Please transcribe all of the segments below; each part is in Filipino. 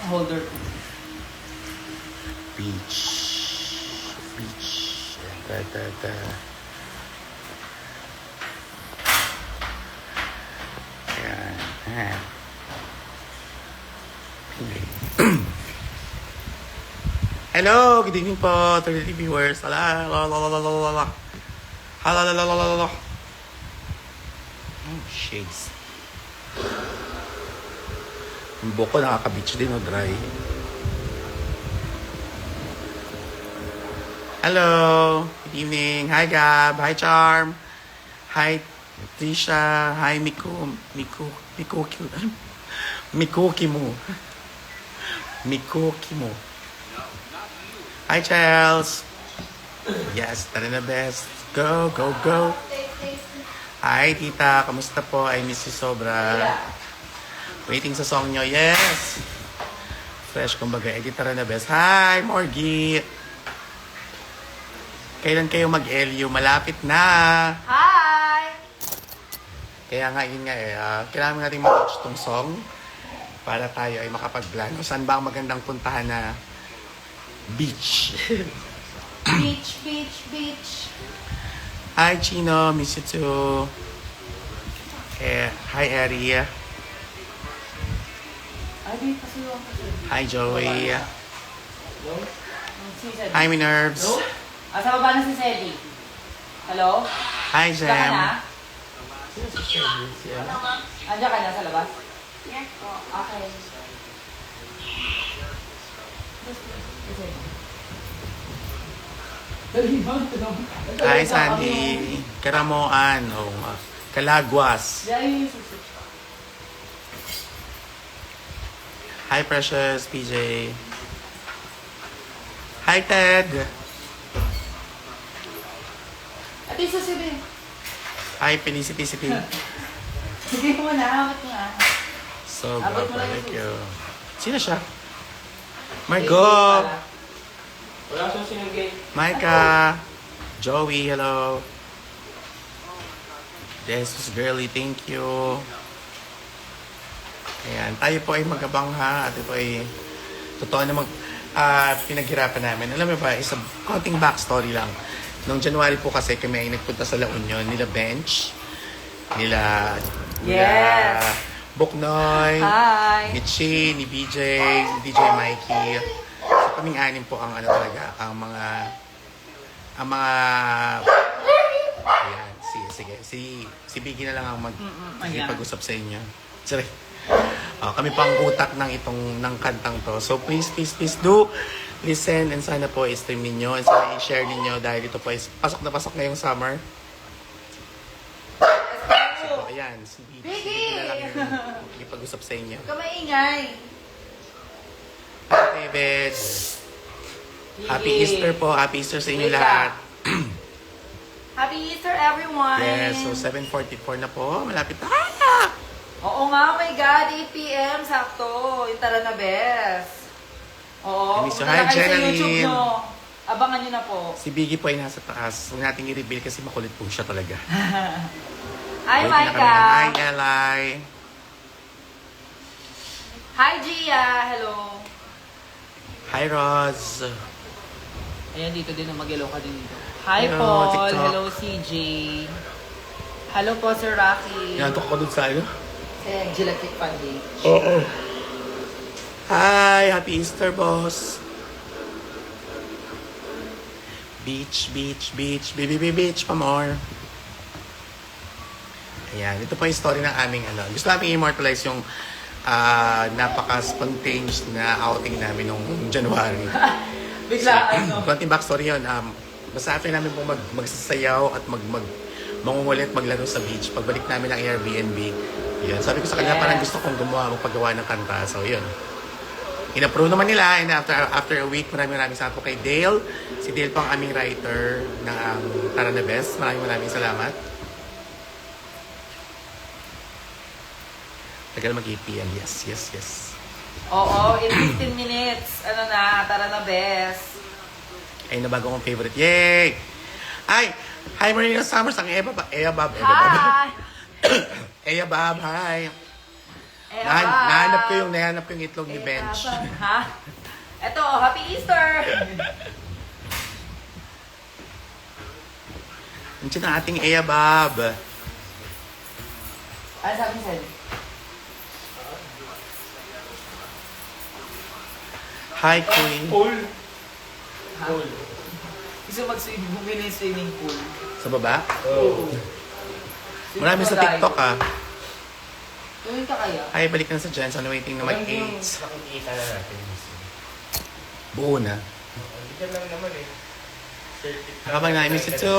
Holder. Beach. Beach. Da. Ayan. Ayan. Hello, good evening po to the viewers. Hala. Oh, shades. Yung buko nakaka-beach din o dry. Hello, good evening. Hi Gab, hi Charm. Hi Trisha, hi Mikuki mo. Hi Charles. Yes, tara na best. Go. Hi tita, kamusta po? I miss you sobra. Waiting sa song nyo, yes. Fresh kumbaga, tara na best. Hi Morgie. Kailan kayo mag-LU? Malapit na. Hi! Kaya nga, yun nga kailangan natin mag-watch tong song para tayo ay makapag-plano. Saan ba ang magandang puntahan na beach? Beach. Hi, Chino. Miss you too. Hi, Eri. Hi, Joey. Hi, Minerves. Sa baba na si Selly. Hello? Hi, Diyan ka Jem. na? Andiyan ka na sa labas? Yes po. Okay. Hi, Sandy. Karamoan. Calagwas. Hi, Precious. PJ. Hi, Ted. Ate, sasabihin. Hi, Felicity. Sige mo na, hawat mo na. So, Abot mo lang thank yung you. Sino siya? Margot. Wala siyang sinigay. Micah. Joey, hello. Jesus Girly, thank you. Ayan, tayo po ay magabang ha. At ito ay totoo na pinaghirapan namin. Alam mo ba, isang konting backstory lang. Noong January po kasi kami ay nagpunta sa La Union, nila Bench, nila Buknoy, Hi! ni Chi, ni BJ, ni DJ Mikey. So kaming anim po ang talaga, ang mga ayan, sige, si Biggie na lang ang mag-ipag-usap sa inyo. Sorry. Kami pang utak ng kantang to. So please do listen and sana po i-stream ninyo and sana i-share ninyo dahil ito po is pasok na pasok ngayong summer. So ayan, si Biggie na lang yung ipag-usap sa inyo. Huwag ka maingay. Hi David. Happy Easter po. Happy Easter sa inyo lahat. Happy Easter, everyone! Yes, so 7:44 na po. Malapit na. Oo nga, oh my God, 8 p.m. sakto. Yung tara na best. Oo. I miss you. Punta na Hi, kayo sa Jenaline. YouTube nyo. Abangan nyo na po. Si Biggie po ay nasa taas. Huwag nating i-reveal kasi makulit po siya talaga. Hi, Wait na kami. Hi, Micah. Eli. Hi, Gia. Hello. Hi, Roz. Ayan, dito din, mag-hello ka din dito. Hi, Hello, Paul. TikTok. Hello, CJ. Hello po, Sir Rocky. Nantok ko dun sa ano? Gelatic Funding. Oo. Hi, happy Easter, boss. Beach, pa more. Ayan, ito pa yung story ng aming Gusto namin immortalize yung napaka-spontaneous na outing namin nung January. Biglaan, no? Konting backstory yun. Basta after namin po magsasayaw at mangungulit, maglaro sa beach. Pagbalik namin ng Airbnb, yun. Sabi ko sa kanila, parang gusto kong magpagawa ng kanta. So, yun. In-approve naman nila. And after a week, maraming salamat po kay Dale. Si Dale po ang aming writer ng Tara na Best. Maraming salamat. Tagal mag-APM. Yes. Oo, in 15 minutes. Ano na, tara na best. Ay, nabago kong favorite. Yay! Ay! Hi, Marina Summers. Ang Ea Bab. Hi! Ea Bab, hi. nahanap ko yung itlog ni Bench. Ha? Eto, Happy Easter! Nandiyan ang ating Ea Bob. Ano sabi sa'yo? Hi, Queen. Pool. Ha? Gusto mag-swimming, bumili yung swimming pool. Sa baba? Oo. Marami sa TikTok ah. Tuwing ka kaya? Ay, balik na sa Jensen. Waiting na mag-8. Makikita na natin. Buo na. Hindi lang naman eh. Habang na-miss ito.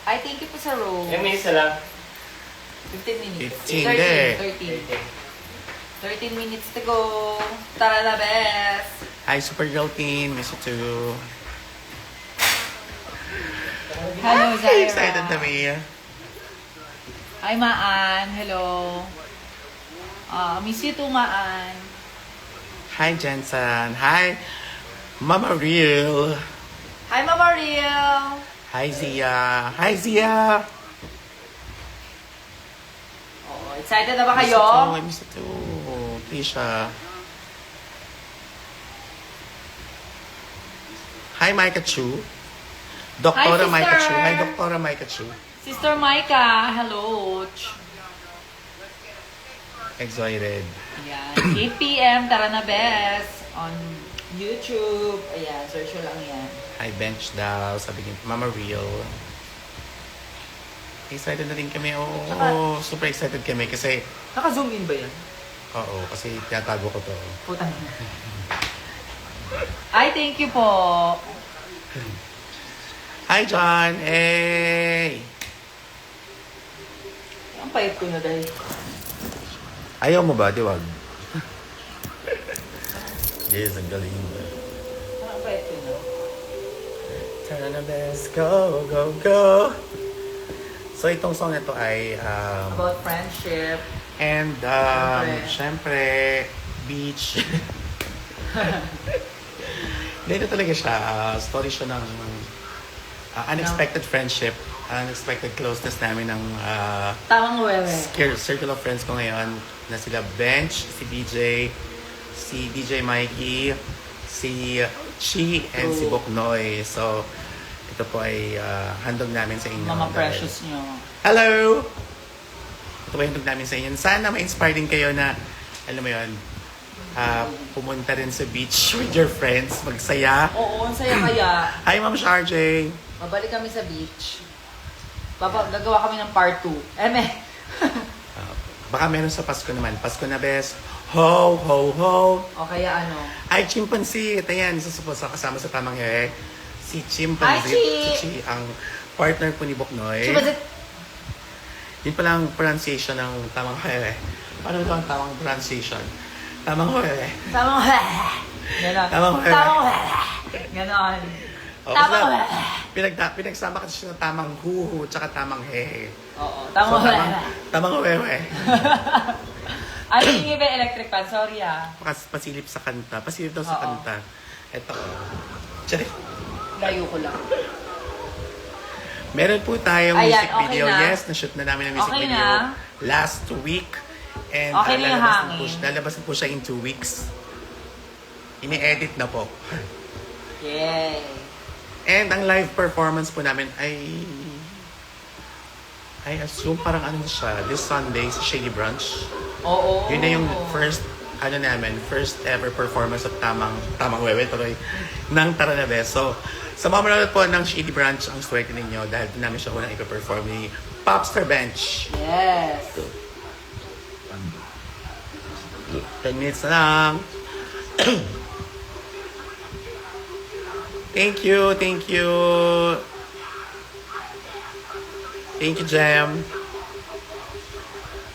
Ay, thank you po sa roll. Ilang minutes na lang? 15 minutes. 15 din. 13 minutes to go. Tara na, bes. Hi, Supergirl Teen. Miss you too. Hello, Ay, Zaira. excited na Mia. Hi, Maan. Hello. Miss you too, Maan. Hi, Jensen. Hi, Mama Real. Hi, Mama Riel. Hi, Zia. Hi, Zia. Oh, excited na ba Miss kayo? you too. I miss you too. Trisha. Hi, Micah Chu. Doktora Hi, Micah sister. Chu. Hi, Doktora Micah Chu. Sister Micah, hello. Excited. Ayan. 8 p.m. Tara na, bes. On YouTube. Ayan, search nyo lang yan. Hi, Bench daw. Sabi niya, Mama Real. Excited na rin kami. Oo, super excited kami kasi, Naka-zoom in ba yan? oo, kasi tinatago ko to. Putang ina. Ay, thank you po. Hi, John. Hey! Ang payat ko na dahil. Ayaw mo ba? Diwag. Yes, ang galing mo. Ang payat ko na. Tara na, best. Go, go, go! So, itong song na to ay, About friendship. and, syempre, beach. Hindi, ito talaga siya. Story siya ng unexpected friendship, unexpected closeness namin ng Tamang wewe. circle of friends ko ngayon na sila Bench, si BJ, si DJ Mikey, si Chi, and si Boknoy. So, ito po ay handog namin sa inyo. Mga dahil- precious nyo. Hello! Ito po ay handog namin sa inyo. Sana ma-inspire din kayo na, alam mo yun, pumunta rin sa beach with your friends, magsaya. Oo, ang saya kaya. Hi, Ma'am Sharjay! Babalik kami sa beach. Gagawa kami ng part 2. Eme. Baka meron sa Pasko naman. Pasko na, best. Ho, ho, ho! O kaya ano. Ay, chimpanzee. Ito yan. Isa sa kasama sa tamang hehe. Si Chimpanzee. Hi, Chi! Si Chi, ang partner po ni Boknoy. Chibazit. Yun pala ang pronunciation ng tamang hehe. Paano ito ang tamang pronunciation? Tamang hehe. Tamang wewe. Ganon. Tamang wewe. Tamang wewe. Ganon. O, Tamang basta, pinagsama kasi siya ng tamang huhu tsaka tamang hehe. Oo, tamang wewe. Tamang wewe. Ano yung iba electric fan? Sorry ah. Pasilip sa kanta. Pasilip daw sa Oo. kanta. Ito. Tsari. Layo ko lang. Meron po tayong Ayan, music okay video. na. Yes, na-shoot na namin ang music Okay video na. last week. And Okay na yung hangin. lalabas na po siya in 2 weeks. Ini-edit na po. Yay. And ang live performance po namin ay I assume parang ano siya, this Sunday sa Shady Brunch. Oo. Yun na yung first ever performance of tamang wewe tuloy ng Tara na Bes. So, sa mga manonood po ng Shady Brunch, ang swerte ninyo dahil doon namin siya unang ipa-perform ni Popstar Bench. Yes. 10 minutes na lang. Thank you, thank you. Thank you, Jem.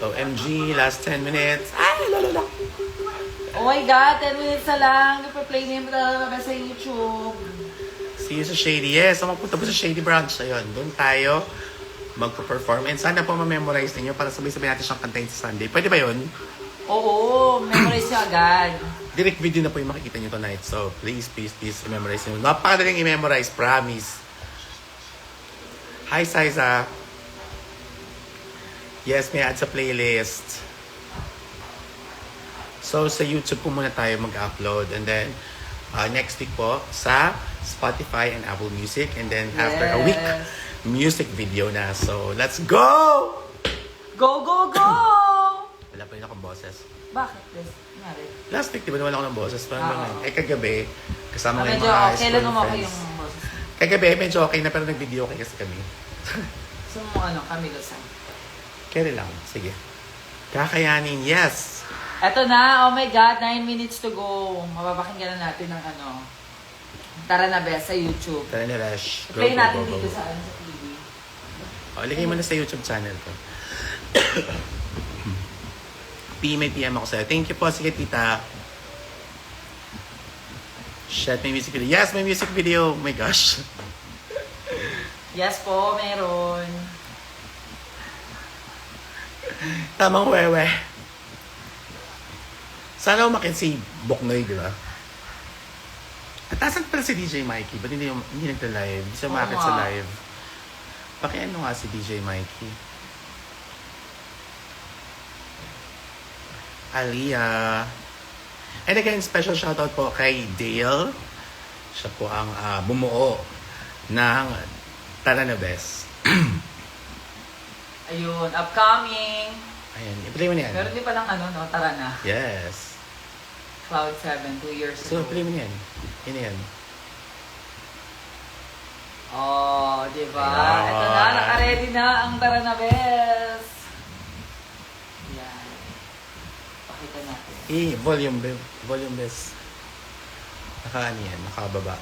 OMG, last 10 minutes. Ay, lalala. Oh my God, 10 minutes na lang. Nagpa-play na yung talaga sa YouTube. See you sa Shady. Yes, so magpunta po sa Shady Branch. Ayun, doon tayo magpo-perform. And sana po ma-memorize ninyo para sabay-sabay natin siyang kantahin sa Sunday. Pwede ba yun? Oo, memorize nyo agad. Direct video na po yung makikita nyo tonight. So, please, memorize nyo. Napakadaling i-memorize, promise. Hi, Saiza. Yes, may add sa playlist. So, sa YouTube po muna tayo mag-upload. And then, next week po sa Spotify and Apple Music. And then, after a week, music video na. So, let's go! Go, go, go! Wala pa rin akong boses. Bakit? Nangyari? Last week, di ba naman ako ng boses? Parang kagabi, kasama Medyo yung mga high kailan school umaki friends. yung boses? Kagabi, medyo okay na, pero nag-video okay kasi kami. So, Camilo San. Kaya lang, sige. Kakayanin, yes! Eto na, oh my God, 9 minutes to go. Mapapakinggan na natin ng Tara na Bes sa YouTube. Tara na, Rash. Play natin dito sa sa TV. Lagay mo na sa YouTube channel ko. May PM ako sa'yo. Thank you po. Sige, tita. Shit, may music video. Yes, may music video. Oh my gosh. Yes po, meron. Tamang wewe. Sana umakin si Boknoy, di ba? At asan pala si DJ Mikey? Ba't hindi nagta-live? Hindi siya umakit sa live. Pakiano nga si DJ Mikey? Aliyah. And again, special shoutout po kay Dale. Siya po ang bumuo ng Tara na Bes. Ayun, upcoming. Ayan, i-play mo na yan. Meron din palang Tara na. Yes. Cloud 7, 2 years So, ago. play mo na yan. Yun na yan. Oh, diba? Ayan. Ito na, naka-ready na ang Tara na Bes. Yan. Pakita natin. Volume Bes. Naka-ano yan, nakababa.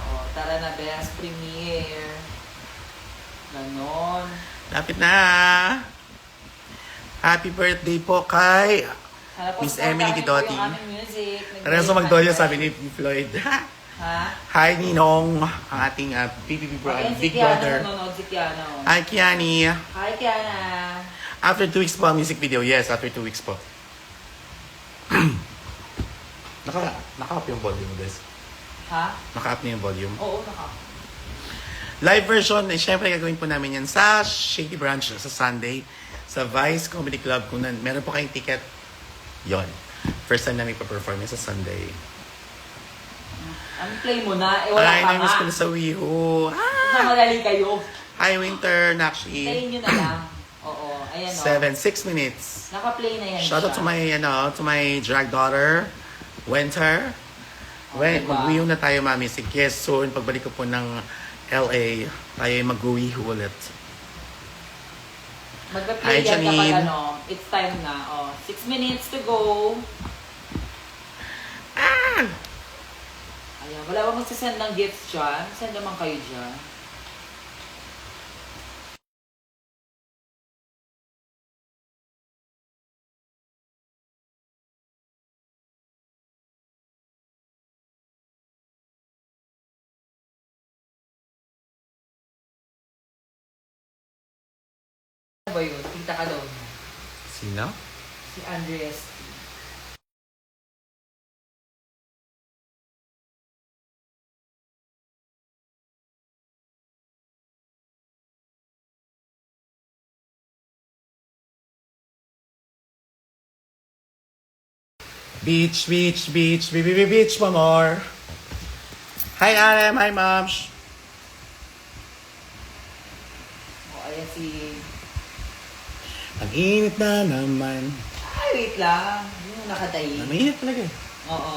Oh, Tara na Bes, premiere. Ganon. Lapit na! Happy birthday po kay Sana po Miss Emily supportahan Kidotti. niyo po yung aming music. Rezo Magdolio, sabi ni Floyd. Ha? Hi, Ninong, ang ating PPP bro, Ayan, si big Kiana, brother. nanonood si Kiana. Hi, Kiani. Hi, Kiana. After 2 weeks po ang music video. Yes, after 2 weeks po. Naka-up yung volume, guys. Ha? Naka-up na yung volume. Oo, naka. Live version, syempre gagawin po namin yan sa Shady Branch sa Sunday, sa Vice Comedy Club. Kung meron po kayong ticket, yon. First time namin pa-perform sa Sunday. Ang play mo na, wala Ay, ka namiss nga. ko na sa Wiho. Sa magali kayo. Hi, Winter, Nakshi. Play nyo na lang. Oo, ayan o. 6 minutes. Naka-play na yan Shout out to my drag daughter, Winter. Okay, diba? Mag-uwi na tayo, Mami. Yes, soon, pagbalik ko po ng LA, tayo mag-uwi ulit. Magpa-play Hi, yan Janine. kapag it's time na. 6 minutes to go. Ayan, wala ba magsasend ng gifts dyan? Send naman kayo dyan. Ano ba yun? Tita ka daw. Sino? Si Andres. Beach, beach, one more. Hi, Adam. Hi, Mom. Ayan si... Ang init na naman. Ay, wait lang. Yung nakatayi. Mainit talaga eh. Oo.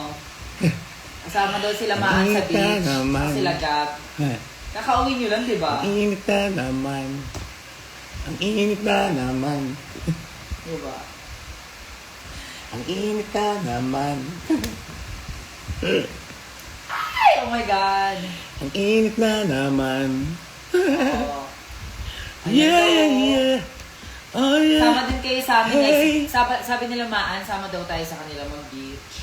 Kasama daw sila Maan sa Ang init beach. na naman. Sila Gab. Ha. Kakauwi nyo lang, di ba? Ang init na naman. Ang init na naman. Di ba? Ang init na naman. Ay, oh my God. Ang init na naman. Oo. Yeah. Oh, yeah. Sama din kayo sa amin. Hey. Sabi nila Maan, sama daw tayo sa kanila mag-beach.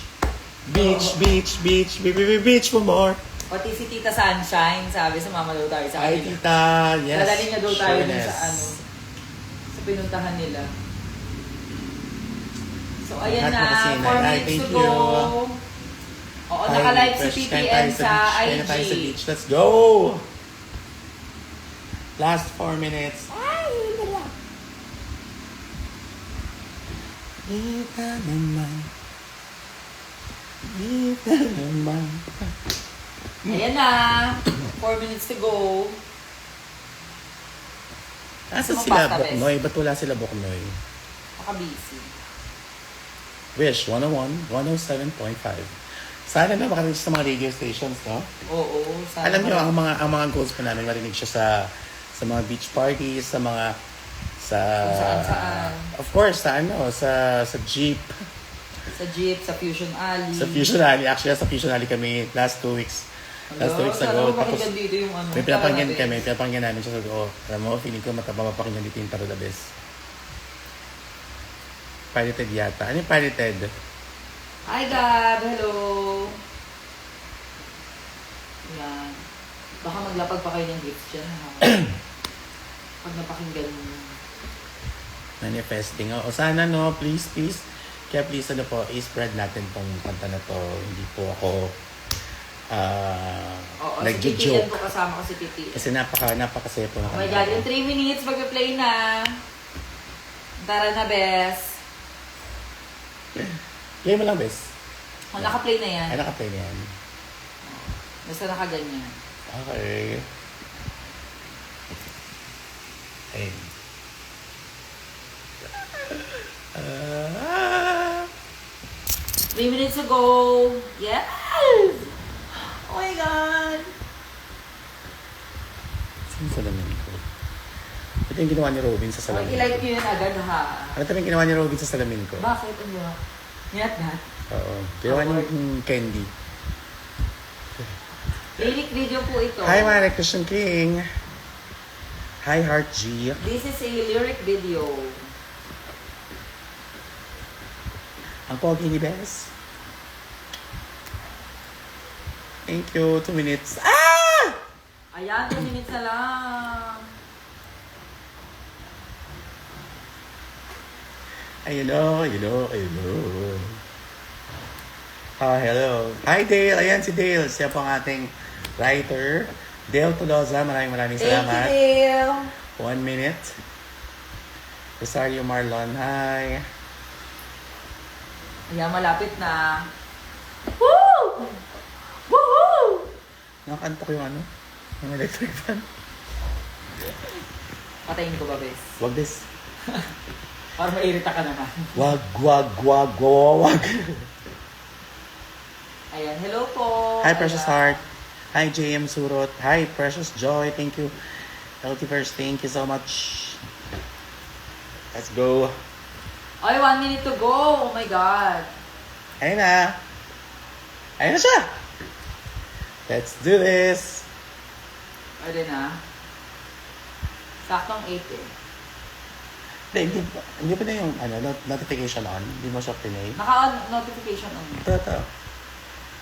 Beach for more. Pati si Tita Sunshine, sabi sumama daw tayo sa Hi, kanila. tita. Yes. Dadalhin niya daw tayo dun Sureness. sa sa pinuntahan nila. So, ayan Lahat na. makasina. 4 Ay, minutes thank to go. you. Oo, Hi, naka-live si fresh. PPN Kain sa Kain na tayo sa IG. beach. Let's go! Last 4 minutes. Ay, wala. Init na naman. Dito naman. Ayan na. 4 minutes to go. Asa Gusto mo sila, pasta, Bes? Boknoy? Ba't wala sila, Boknoy? Naka-busy. Wish, 101, 107.5. Sana na makarinig sa mga radio stations, no? Oo. Sana Alam niyo, marami. ang mga goals po namin, marinig siya sa mga beach parties, sa mga, Kung saan-saan. of course, sa jeep, Sa jeep, sa Fusion Alley. sa Fusion Alley. Actually, sa Fusion Alley kami last 2 weeks. Last 2 weeks Sana ago. mapakinggan dito yung ano. May pinapakinggan Tara na, kami, Bes. pinapakinggan namin siya. Sabi ko, alam mo, feeling ko mapapakinggan dito yung Taradabes. Pirated yata. Ano yung pirated? Hi, Gab. Hello. Yan. Baka maglapag pa kayo ng gifts dyan, ha? Pag napakinggan mo. Manifesting. O sana, no, please. Kaya please, i-spread natin tong kanta na to. Hindi po ako Oo, si Titi yan nag-joke. po kasama ko si Titi. Kasi napakasaya po na Oh my God, yung 3 minutes mag-play na. Tara na, Bes. Play mo lang, Bes. Oh, naka-play na yan. Ay, naka-play na yan. Basta nakaganyan. Okay. Ayun. 3 minutes to go. Yes! Oh my God! Saan sa salamin ko? Ito yung ginawa ni Robin sa Oh, salamin i-like ko. nyo yun agad, ha? Ano ito yung ginawa ni Robin sa salamin ko? Bakit? Ano? Niyat na? Oo. Ginawa niya yung candy. Lyric video po ito. Hi, Mare Christian King. Hi, Heart G. This is a lyric video. Ang pogi ni Bes. Thank you. 2 minutes. Ah! Ayan, 2 minutes na lang. Ayun o. Hello. Hi, Dale. Ayan si Dale. Siya po ang ating writer. Dale Tolosa. Maraming Thank salamat. you, Dale. 1 minute. Rosario Marlon. Hi. Ayan, malapit na. Woo! Woohoo! Nakakanta ko yung ano? Yung electric fan. Patayin ko ba, Bes? Wag this. Para mairita ka naman. Wag. Ayan, hello po. Hi, Precious Ayan. Heart. Hi, JM Surot. Hi, Precious Joy. Thank you. Healthyverse, thank you so much. Let's go. Ay, 1 minute to go. Oh my God. Ayun na. Ayun na siya. Let's do this. Pwede na. Saktong 8 eh. Hindi pa na yung notification on. Hindi mo siya pinay. Naka-notification on. Ito.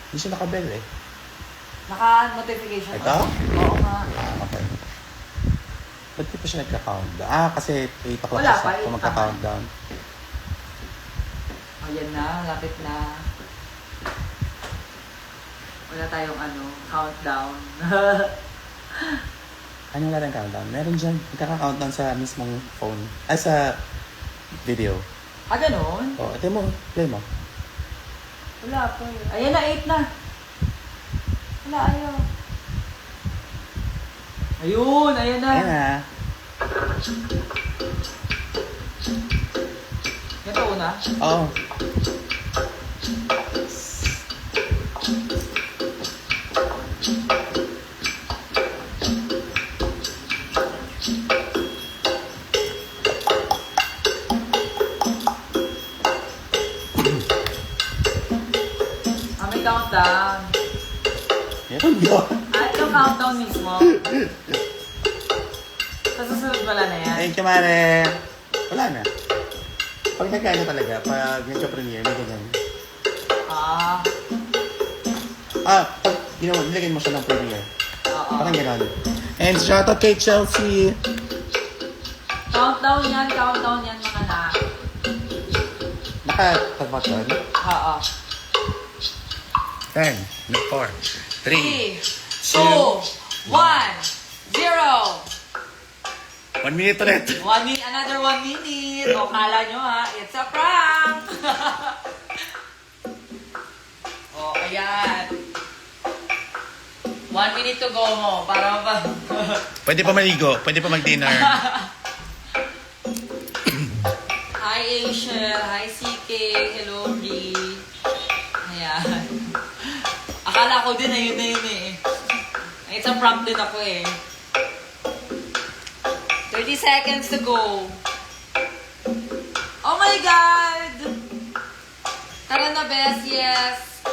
Hindi siya nakabell eh. Naka-notification on. Ito? Oo nga. Okay. Ba't di pa siya nagka-count? Kasi 8 o'clock Wala siya pa, kung 8 magka-countdown. Ayan na, lapit na. Wala tayong countdown. Ano wala ng countdown? Meron dyan. Magkaka-countdown sa mismong phone. Sa video. Ganon? Ito mo. Play mo. Wala pa eh. Ayan na, 8 na. Wala, ayaw. Ayun, ayan na. Ayan na. Ito una. Oo. May countdown. Meron yun. Ito countdown mismo. Sa susunod wala na yan. Thank you, Mare. Wala na. Pag nagkaya talaga, pag nagka-premiere, may ganyan. Pag nilagyan mo siya ng premiere. Oo. Parang gano'n. And shout out kay Chelsea. Countdown yan mga na. Nakatapat doon. Oo. 10, 4, 3, 3, 2, 1, 0. 1 minute ulit. Another 1 minute. O, kala nyo ha, it's a prank. Ayan. 1 minute to go mo. Para mapa... Pwede pa maligo, pwede pa mag-dinner. Hi, Asian. Hi, CK. Hello, Bri. Ayan. Akala ko din, ayun na yun eh. It's a prank din ako eh. 30 seconds to go. Oh my God! Tara na, Bes. Yes.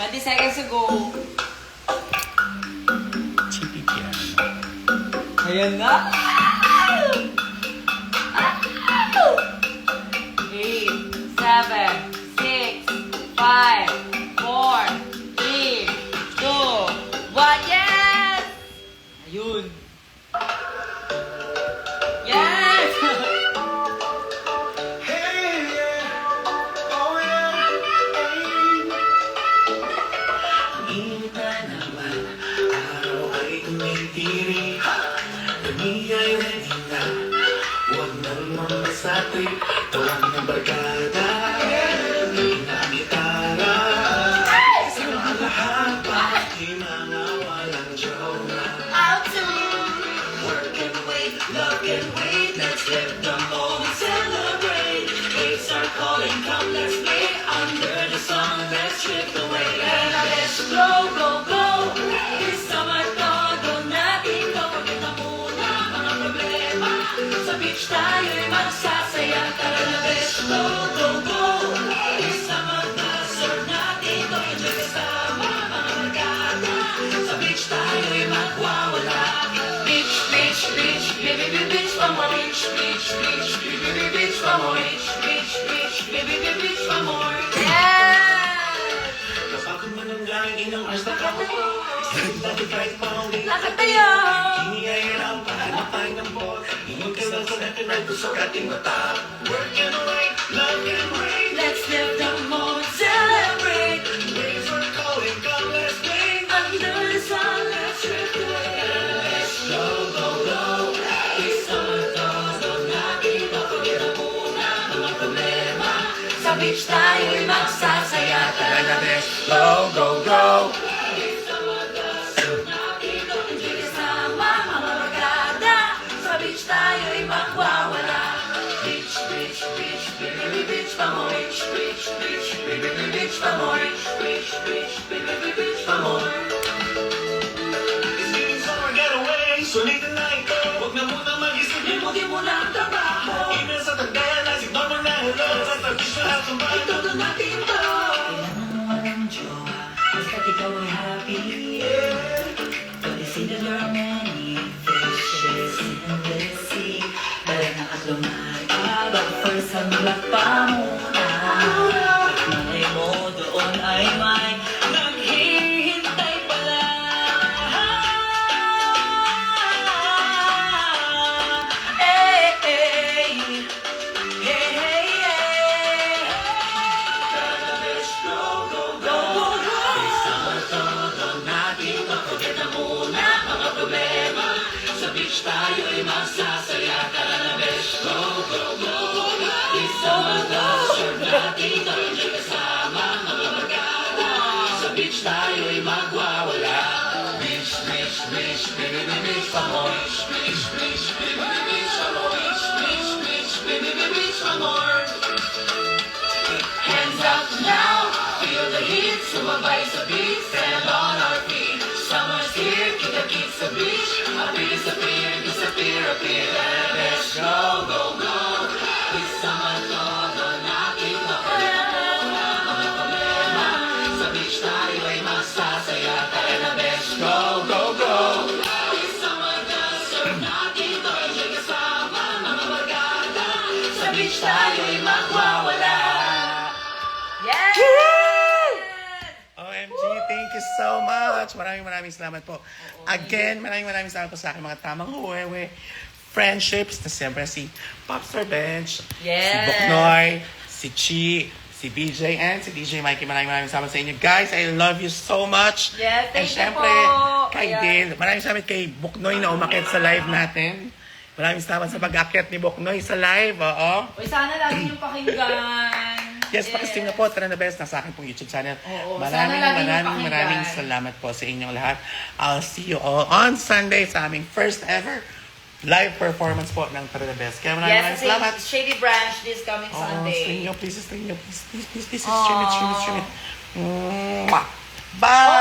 20 seconds to go. Chippy piano. Ayan na. 8, 7, 6, 5, 4, 3, 2, 1. Yes! Ayun. Yes! Init na naman, araw ay tumitiri. Kami ay ready na, huwag nang mamasati. Tawag ng barkada, hindi na gitara. Sa lahat, pati mga walang jowa. Work and wait, love and wait. Let's live the moment, celebrate. Waves are calling, come let's play. Under the sun, let's drift away. And let's go, go, go. This summer, todo natin gawin na muna mga problema. Sa beach tayo'y magsasaya. Tara na, let's go, go, go. This summer, serve natin gawin na kasama mga barkada. Sa beach tayo'y magwawala. Beach, beach, beach, baby, baby, beach, more. Beach, beach, beach, baby, baby, beach, more. Beach, beach, beach, baby, baby, beach, more. Yes! Kapagod man ang galing, ilang oras na ako. Dati kahit pangawin. Lakad tayo! Kini ay hirap, hanap tayo ng ball. Ingon ka lang sa natin ay gusto kating mata. Work and wait, love and wait. Let's live the moment, celebrate. Waves are calling, come let's play. Under the sun, let's drift away. Let's go, go, go. This summer, todo natin kapagin na muna mga problema. Sa beach tayo'y magsasaya. Tara na, Bes. Go, go, go. Beach tayo'y magwawala. Beach, beach, beach, baby, beach, more. Beach, beach, beach, baby, beach, more. Beach, beach, baby, beach, more. It's getting summer getaway, so late at night. Huwag na muna mag-isip, limutin mo na ang trabaho. Email sa tagayan, ignore mo na hello. Sa beach na lahat ng bahay, todo natin to. Kailangan mo walang jowa, basta't ikaw ay happy. But they say that there are many fishes in the sea. Kaya at lumaya, first hanggang pa muna. At malay mo doon ay may naghihintay pala. Hey, hey, hey, hey, hey. Tara, let's go, go, go, go. Isama todo natin, kapagod na muna mga problema. Sa beach tayo'y magsasaya. Tara na, let's go, go, go. Isama todo natin, kapagod kasama mga barkada. Sa beach tayo'y magwawala. Beach, beach, beach, baby, beach, more. Beach, beach, baby, beach, more. Beach, beach, beach, baby, beach, more. Hands up now, feel the heat, sumabay sa beat, stand on our feet. Summer's here, kita-kit sa beach, appear, disappear, disappear, appear. Let's go, go, go. Isama todo natin, kapagod na muna mga problema. Sa beach tayo ay magsasaya. Tara na, let's go, go, go. Isama na, serve natin, enjoy kasama mga barkada. Sa beach tayo ay magwawala. Yes! OMG, thank you so much. Maraming salamat po. Again, maraming salamat po sa aking mga tamang huwewe friendships na siyempre si Popstar Bench, si Yes. Buknoy, si Chi, si BJ, and si DJ Mikey. Maraming salamat sa inyo. Guys, I love you so much. Yes, And thank you syempre, po. kay Ayan. Dale. Maraming salamat kay Buknoy na umakit sa live natin. Maraming salamat sa pag-akit ni Buknoy sa live. Oo. Uy, sana lagi niyong pakinggan. Yes, pakistream na po. Tara na best. Nasa akin pong YouTube channel. Oo, sana lagi Maraming mapakinggan. salamat po sa inyong lahat. I'll see you all on Sunday sa aming first ever live performance po ng Tara na best. Kaya maraming Yes, salamat. Shady Branch this coming Sunday. Stream nyo, please. Stream it. Mwah! Bye!